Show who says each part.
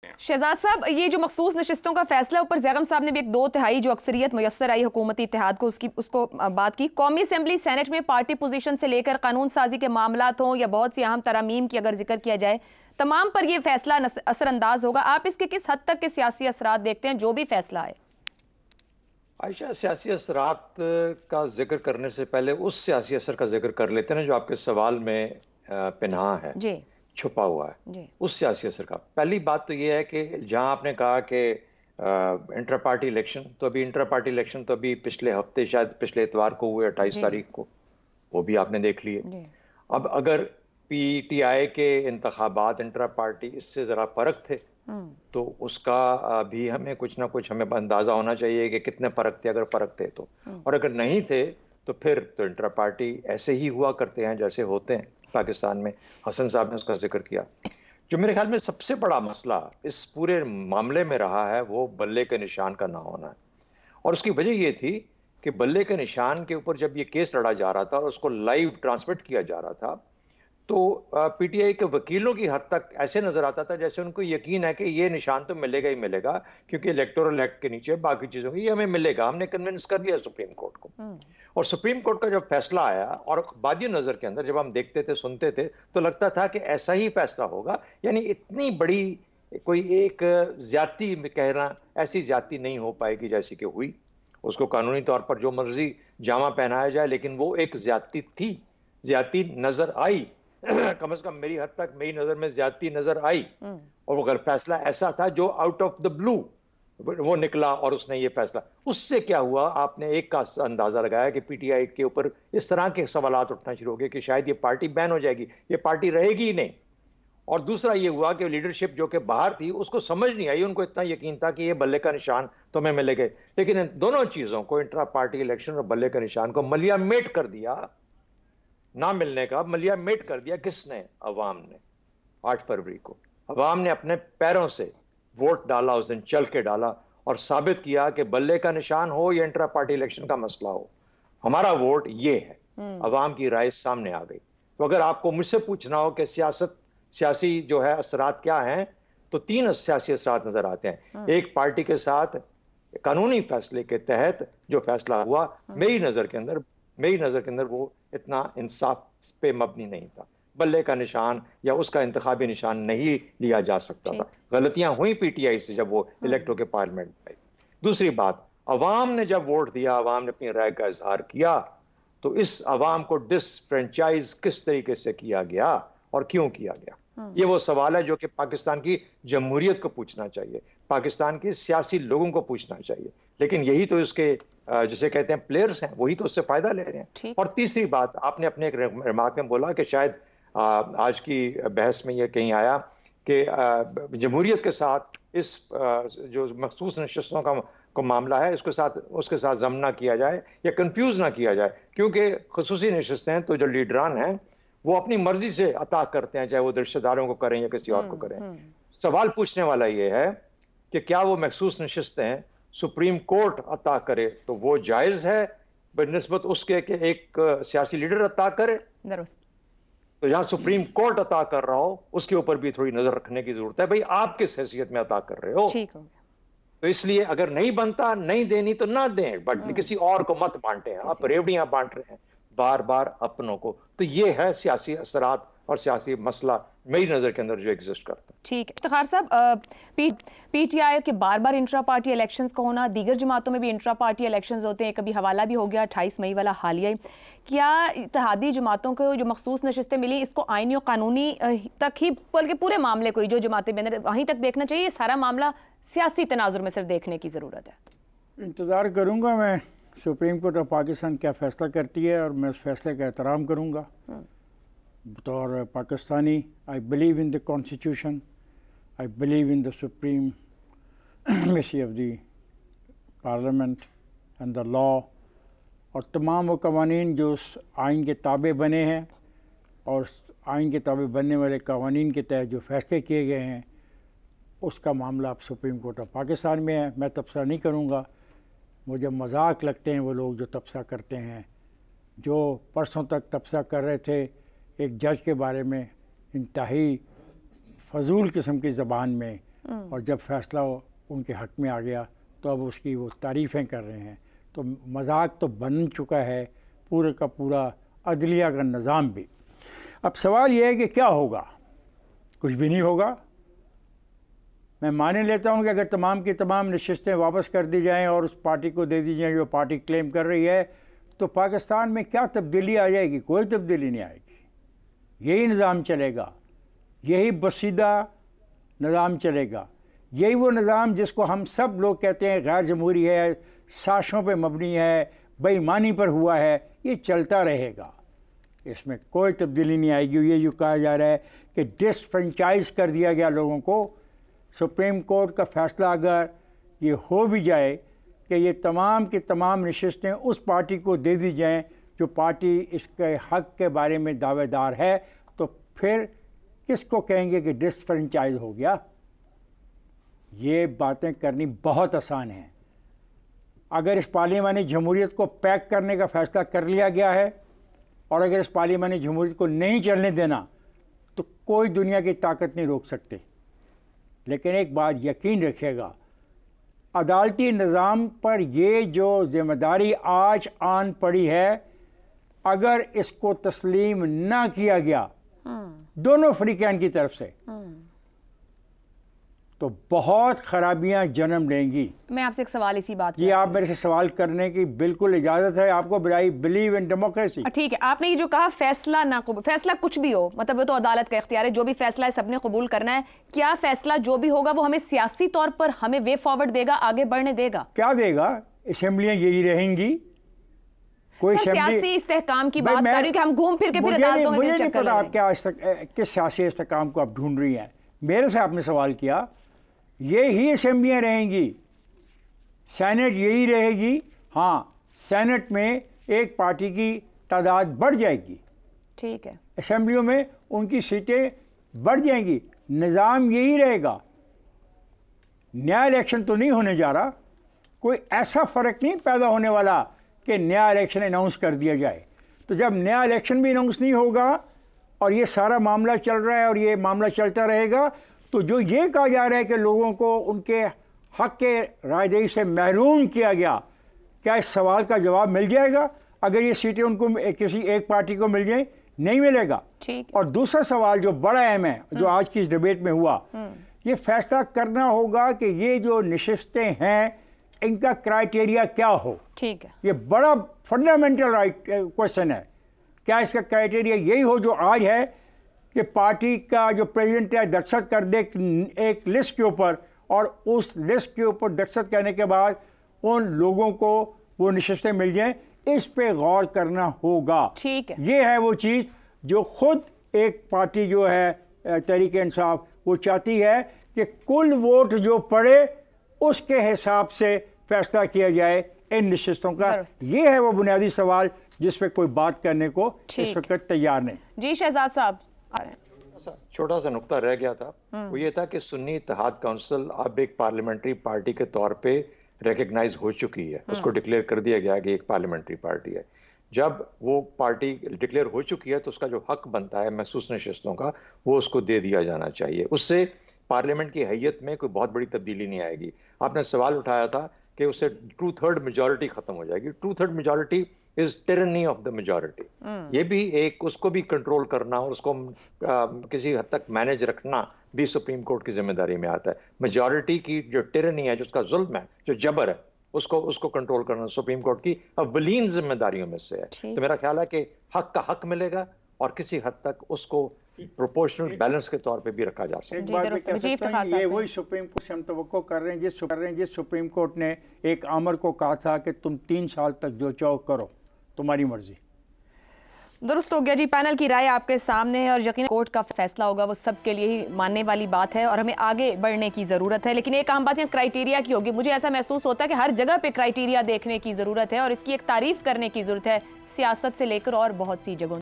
Speaker 1: शहजाद साहब, ये जो मखसूस नशिस्तों का फैसला ऊपर ज़ैगम साहब ने भी एक 2/3 जो अक्सरियत मुयस्सर आई हुकूमती इत्तेहाद को उसको बात की। कौमी असम्बली सेनेट में पार्टी पोजीशन से लेकर कानून साजी के मामलात हों या बहुत सी अहम तरामीम की अगर जिक्र किया जाए, तमाम पर यह फैसला असरअंदाज होगा। आप इसके किस हद तक के सियासी असरात देखते हैं जो भी फैसला है?
Speaker 2: आयशा, सियासी असरात का जिक्र करने से पहले उस सियासी असर का जिक्र कर लेते हैं जो आपके सवाल में पिन्हा है जी, छुपा हुआ है उस सियासी असर का। पहली बात तो ये है कि जहां आपने कहा कि इंटर पार्टी इलेक्शन, तो अभी इंटर पार्टी इलेक्शन तो अभी पिछले हफ्ते, शायद पिछले इतवार को हुए 28 तारीख को, वो भी आपने देख लिए। अब अगर पीटीआई के इंतखाबात इंटर पार्टी इससे जरा फर्क थे तो उसका भी हमें कुछ ना कुछ हमें अंदाजा होना चाहिए कि कितने फर्क थे, अगर फर्क थे तो। और अगर नहीं थे तो फिर तो इंटर पार्टी ऐसे ही हुआ करते हैं जैसे होते हैं पाकिस्तान में। हसन साहब ने उसका जिक्र किया। जो मेरे ख्याल में सबसे बड़ा मसला इस पूरे मामले में रहा है वो बल्ले के निशान का ना होना है। और उसकी वजह ये थी कि बल्ले के निशान के ऊपर जब ये केस लड़ा जा रहा था और उसको लाइव ट्रांसमिट किया जा रहा था तो पीटीआई के वकीलों की हद तक ऐसे नजर आता था जैसे उनको यकीन है कि ये निशान तो मिलेगा ही मिलेगा, क्योंकि इलेक्टोरल एक्ट के नीचे बाकी चीजों की ये हमें मिलेगा, हमने कन्विंस कर लिया सुप्रीम कोर्ट को। और सुप्रीम कोर्ट का जब फैसला आया और बादी नजर के अंदर जब हम देखते थे, सुनते थे, तो लगता था कि ऐसा ही फैसला होगा। यानी इतनी बड़ी कोई एक ज्यादती कहना, ऐसी ज्यादती नहीं हो पाएगी जैसी कि हुई। उसको कानूनी तौर पर जो मर्जी जामा पहनाया जाए, लेकिन वो एक ज्यादती थी, ज्यादती नजर आई। कम से कम मेरी हद तक, मेरी नजर में ज्यादती नजर आई। और अगर फैसला ऐसा था जो आउट ऑफ द ब्लू वो निकला और उसने ये फैसला, उससे क्या हुआ, आपने एक का अंदाजा लगाया कि पीटीआई के ऊपर इस तरह के सवालात उठना शुरू हो गए कि शायद ये पार्टी बैन हो जाएगी, ये पार्टी रहेगी ही नहीं। और दूसरा ये हुआ कि लीडरशिप जो कि बाहर थी उसको समझ नहीं आई, उनको इतना यकीन था कि ये बल्ले का निशान तो हमें मिलेगा। लेकिन इन दोनों चीजों को, इंट्रा पार्टी इलेक्शन और बल्ले का निशान को मलिया मेट कर दिया, ना मिलने का मलिया मेट कर दिया। किसने? अवाम ने। 8 फरवरी को अवाम ने अपने पैरों से वोट डाला, उस दिन चल के डाला और साबित किया कि बल्ले का निशान हो या इंट्रा पार्टी इलेक्शन का मसला हो, हमारा वोट ये है। अवाम की राय सामने आ गई। तो अगर आपको मुझसे पूछना हो कि सियासी जो है असरात क्या हैं, तो 3 सियासी असरात नजर आते हैं। एक, पार्टी के साथ कानूनी फैसले के तहत जो फैसला हुआ, मेरी नजर के अंदर वो इतना इंसाफ पे मबनी नहीं था। बल्ले का निशान या उसका इंतखाबी निशान नहीं लिया जा सकता था। गलतियां हुई पीटीआई से जब वो इलेक्ट होकर पार्लियामेंट में आई। दूसरी बात, अवाम ने जब वोट दिया, अवाम ने अपनी राय का इजहार किया, तो इस अवाम को डिसफ्रेंचाइज किस तरीके से किया गया और क्यों किया गया, ये वो सवाल है जो कि पाकिस्तान की जमहूरियत को पूछना चाहिए, पाकिस्तान के सियासी लोगों को पूछना चाहिए। लेकिन यही तो इसके जिसे कहते हैं प्लेयर्स हैं, वही तो उससे फायदा ले रहे हैं। और तीसरी बात, आपने अपने एक रिमार्क में बोला कि शायद आज की बहस में ये कहीं आया कि जमहूरियत के साथ इस जो मखसूस नशिस्तों का मामला है उसके साथ जम ना किया जाए या कंफ्यूज ना किया जाए, क्योंकि खुसूसी नशिस्तें तो जो लीडरान हैं वो अपनी मर्जी से अता करते हैं, चाहे वो रिश्तेदारों को करें या किसी और को करें। सवाल पूछने वाला ये है कि क्या वो मखसूस नशिस्तें सुप्रीम कोर्ट अता करे तो वो जायज है बनिस्बत उसके कि एक सियासी लीडर अता करे? तो जहां सुप्रीम कोर्ट अता कर रहा हो उसके ऊपर भी थोड़ी नजर रखने की जरूरत है। भाई, आप किस हैसियत में अता कर रहे हो? तो इसलिए अगर नहीं बनता, नहीं देनी तो ना दें, बट किसी और को मत बांटे हैं। आप रेवड़ियां बांट रहे हैं बार बार अपनों को। तो ये है सियासी असरात और सियासी मसला मेरी नजर के अंदर जो एग्जिस्ट करता है।
Speaker 1: ठीक है इफ्तिखार साहब, पीटीआई के बार बार इंट्रा पार्टी इलेक्शंस का होना, दीगर जमातों में भी इंट्रा पार्टी इलेक्शंस होते हैं, कभी हवाला भी हो गया 28 मई वाला हालिया। क्या इत्तेहादी जमातों को जो मखसूस नशिस्तें मिली, इसको आईनी और कानूनी तक ही, बल्कि पूरे मामले को जो जमातें बने वहीं तक देखना चाहिए? सारा मामला सियासी तनाजुर में सिर्फ देखने की ज़रूरत है।
Speaker 3: इंतज़ार करूँगा मैं सुप्रीम कोर्ट ऑफ पाकिस्तान क्या फ़ैसला करती है और मैं उस फैसले का एहतराम करूँगा। बतौर Pakistani, I believe in the constitution, I believe in the supremacy of the parliament and the law, और तमाम वो कवानीन जो उस आइन के ताबे बने हैं और उस आइन के ताबे बनने वाले कवानीन के तहत जो फैसले किए गए हैं, उसका मामला अब सुप्रीम कोर्ट ऑफ पाकिस्तान में है। मैं तबसरा नहीं करूँगा। मुझे मजाक लगते हैं वो लोग जो तबसरा करते हैं, जो परसों तक तबसरा कर रहे थे एक जज के बारे में इंतहाई फजूल किस्म की ज़बान में اور جب فیصلہ ان کے حق میں آ گیا تو اب اس کی وہ تعریفیں کر رہے ہیں. تو مذاق تو بن چکا ہے پورے کا پورا عدلیہ کا نظام بھی. اب سوال یہ ہے کہ کیا ہوگا؟ کچھ بھی نہیں ہوگا. میں مان لیتا ہوں کہ اگر تمام کی تمام نشستیں واپس کر دی جائیں اور اس پارٹی کو دے دی جائیں جو پارٹی کلیم کر رہی ہے تو پاکستان میں کیا تبدیلی آ جائے گی؟ کوئی تبدیلی نہیں آئے گی. یہی نظام چلے گا, یہی بسیدہ نظام چلے گا, یہی وہ نظام جس کو ہم سب لوگ کہتے ہیں غیر جمہوری ہے, سازشوں پہ مبنی ہے, بے ایمانی پر ہوا ہے. یہ چلتا رہے گا, اس میں کوئی تبدیلی نہیں آئے گی. یہ جو کہا جا رہا ہے کہ ڈس فرنچائز کر دیا گیا لوگوں کو, سپریم کورٹ کا فیصلہ اگر یہ ہو بھی جائے کہ یہ تمام کی تمام نشستیں اس پارٹی کو دے دی جائیں جو پارٹی اس کے حق کے بارے میں دعوے دار ہے, تو پھر کس کو کہیں گے کہ ڈس فرنچائز ہو گیا؟ یہ باتیں کرنی بہت آسان ہیں. اگر اس پارلیمانی جمہوریت کو پیک کرنے کا فیصلہ کر لیا گیا ہے اور اگر اس پارلیمانی جمہوریت کو نہیں چلنے دینا تو کوئی دنیا کی طاقت نہیں روک سکتے. لیکن ایک بات یقین رکھیے گا, عدالتی نظام پر یہ جو ذمہ داری آج آن پڑی ہے, اگر اس کو تسلیم نہ کیا گیا دونوں فریقین کی طرف سے تو بہت خرابیاں جنم لیں گی.
Speaker 1: میں آپ سے ایک سوال اسی بات
Speaker 3: یہ آپ میرے سے سوال کرنے کی بالکل اجازت ہے آپ کو, برائی بلیو ان ڈیموکریسی.
Speaker 1: ٹھیک ہے, آپ نے یہ جو کہا فیصلہ نہ قبول, فیصلہ کچھ بھی ہو, مطلب وہ تو عدالت کا اختیار ہے, جو بھی فیصلہ ہے سب نے قبول کرنا ہے. کیا فیصلہ جو بھی ہوگا وہ ہمیں سیاسی طور پر ہمیں وے فارورڈ دے گا, آگے بڑھنے دے گا؟
Speaker 3: کیا دے گا؟ اسمبلیاں یہی رہیں گی. کوئی
Speaker 1: سیاسی استحکام کی بات کر رہی ہوں کہ ہم گھوم پھر کے پھر عدالتوں میں
Speaker 3: مجھے نہیں پتا آپ کیا کس سیاسی استحکام کو آپ ڈھونڈ رہی ہیں. میرے سے آپ نے سوال کیا, یہی اسمبلیاں رہیں گی, سینٹ یہی رہے گی. ہاں, سینٹ میں ایک پارٹی کی تعداد بڑھ جائے گی,
Speaker 1: ٹھیک ہے,
Speaker 3: اسمبلیوں میں ان کی سیٹیں بڑھ جائیں گی, نظام یہی رہے گا. نیا الیکشن تو نہیں ہونے جا رہا, کوئی ایسا فرق نہیں پیدا ہونے والا کہ نیا الیکشن اناؤنس کر دیا جائے. تو جب نیا الیکشن بھی اناؤنس نہیں ہوگا اور یہ سارا معاملہ چل رہا ہے اور یہ معاملہ چلتا رہے گا, تو جو یہ کہا جا رہا ہے کہ لوگوں کو ان کے حق کے رائے دہی سے محروم کیا گیا, کیا اس سوال کا جواب مل جائے گا اگر یہ سیٹیں ان کو کسی ایک پارٹی کو مل جائیں؟ نہیں ملے گا. اور دوسرا سوال جو بڑا اہم ہے, جو آج کی اس ڈیبیٹ میں ہوا, یہ فیصلہ کرنا ہوگا کہ یہ جو نشستیں ہیں ان کا کرائیٹیریا کیا ہو.
Speaker 1: ٹھیک ہے,
Speaker 3: یہ بڑا فنڈامنٹل کوشچن ہے. کیا اس کا کرائیٹیریا یہی ہو جو آج ہے کہ پارٹی کا جو پریزیڈنٹ ہے دستخط کر دے ایک لسٹ کے اوپر, اور اس لسٹ کے اوپر دستخط کرنے کے بعد ان لوگوں کو وہ نشستیں مل جائیں؟ اس پہ غور کرنا ہوگا.
Speaker 1: ٹھیک ہے,
Speaker 3: یہ ہے وہ چیز جو خود ایک پارٹی جو ہے تحریک انصاف وہ چاہتی ہے کہ کل ووٹ جو پڑے اس کے حساب سے فیصلہ کیا جائے ان نشستوں کا. یہ ہے وہ بنیادی سوال جس پہ کوئی بات کرنے کو اس وقت تیار نہیں.
Speaker 1: جی شہزاد صاحب,
Speaker 2: چھوٹا سا نقطہ رہ گیا تھا, وہ یہ تھا کہ سنی اتحاد کونسل اب ایک پارلیمنٹری پارٹی کے طور پہ ریکگنائز ہو چکی ہے. اس کو ڈکلیئر کر دیا گیا کہ ایک پارلیمنٹری پارٹی ہے. جب وہ پارٹی ڈکلیئر ہو چکی ہے تو اس کا جو حق بنتا ہے محسوس نشستوں کا وہ اس کو دے دیا جانا چاہیے. اس سے پارلیمنٹ کی حیت میں کوئی بہت بڑی تبدیلی نہیں آئے گی. آپ نے سوال اٹھایا تھا کہ اس سے 2/3 میجورٹی ختم ہو جائے گی. 2/3 majority is tyranny of the majority. یہ بھی ایک اس کو بھی کنٹرول کرنا اور اس کو کسی حد تک مینج رکھنا بھی سپریم کورٹ کی ذمہ داری میں آتا ہے. میجورٹی کی جو ٹیرنی ہے, جو اس کا ظلم ہے, جو جبر ہے, اس کو کنٹرول کرنا سپریم کورٹ کی اولین ذمہ داریوں میں سے ہے. تو میرا خیال ہے کہ حق کا حق ملے گا اور کسی حد تک اس کو پروپورشنل بیلنس کے طور پہ بھی رکھا جا سکتا ہے.
Speaker 3: یہ وہی سپریم کورٹ سے ہم توقع کر رہے ہیں جس سپریم کورٹ نے ایک آمر کو کہا تھا کہ تم 3 سال تک جو چاہو کرو, تمہاری مرضی.
Speaker 1: درست ہو گیا جی. پینل کی رائے آپ کے سامنے ہے اور یقیناً کورٹ کا فیصلہ ہوگا وہ سب کے لیے ہی ماننے والی بات ہے اور ہمیں آگے بڑھنے کی ضرورت ہے. لیکن ایک عام بات کرائیٹیریا کی ہوگی. مجھے ایسا محسوس ہوتا ہے کہ ہر جگہ پہ کرائیٹیریا دیکھنے کی ضرورت ہے اور اس کی ایک تعریف کرنے کی ضرورت ہے, سیاست سے لے کر اور بہت سی جگہوں